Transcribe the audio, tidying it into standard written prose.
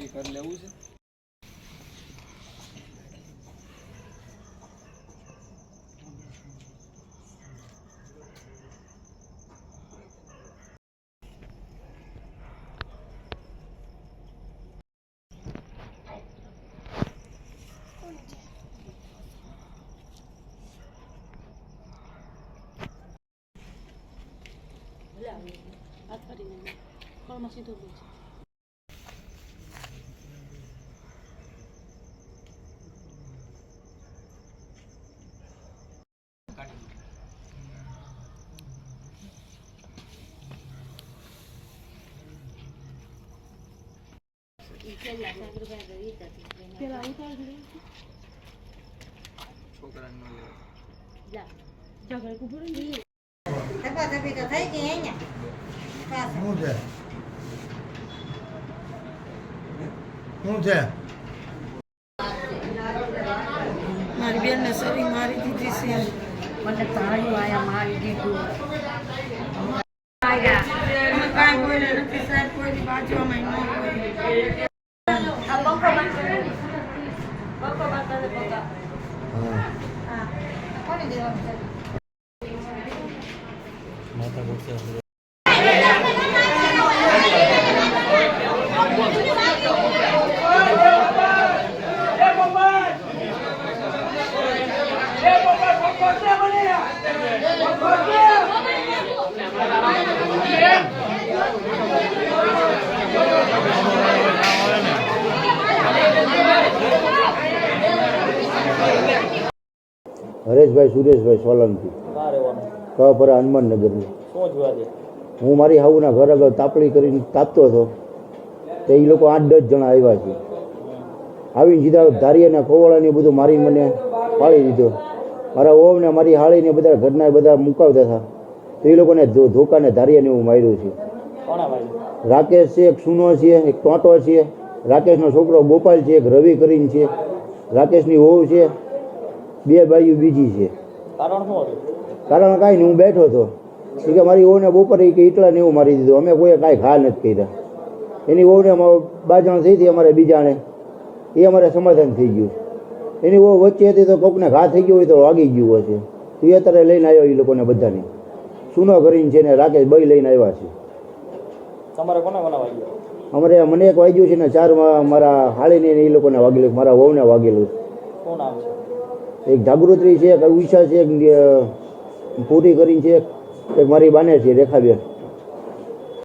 નક્કી કરી લેવું છે. મારી બેન ને સરી મારી દીધી છે. મને તાળું આયા મારી દીધું. કાંઈ બોલે નથી સાહેબ, કોઈની બાજુમાં ન હરેશભાઈ સુરેશભાઈ સોલંકી કપરા હનુમાનનગરની. હું મારી હાઉના ઘર આગળ તાપણી કરીને તાપતો હતો તો એ લોકો 8-10 જણા આવ્યા છે. આવીને સીધા ધારિયાના કોવળાને બધું મારી મને પાડી દીધો. મારા ઓવને મારી હાળીને બધા ઘરના બધા મુકાવતા હતા તો એ લોકોને ધોકાને ધારિયાને હું માર્યું છે. રાકેશ છે, એક સુનો છે, એક ટોટો છે, રાકેશનો છોકરો ગોપાલ છે, એક રવિ કરીને છે, રાકેશની વહુ છે, 2 બાઈઓ બીજી છે. કારણ કાંઈ નહીં, હું બેઠો હતો કે મારી વહુને બપોરે કે એટલાને એવું મારી દીધું. અમે કોઈ કાંઈ ઘા નથી કર્યા. એની વહુને બાજણ થઈ હતી અમારે બીજાને, એ અમારે સમાધાન થઈ ગયું. એની વહુ વચ્ચે હતી તો કોકને ઘા થઈ ગયો હોય તો વાગી ગયું હશે. તો એ અત્યારે લઈને આવ્યો એ લોકોને બધાને. સુનો કરીને છે ને રાકેશ ભાઈ લઈને આવ્યા છે. અમારે મને એક વાગ્યું છે ને 4 મારા હાળીને એ લોકોને વાગેલું, મારા વહુને વાગેલું. એક જાગૃતિ છે, એક ઉષા છે, એક પૂરી કરીને છે, એક મારી બાને છે રેખાબેન.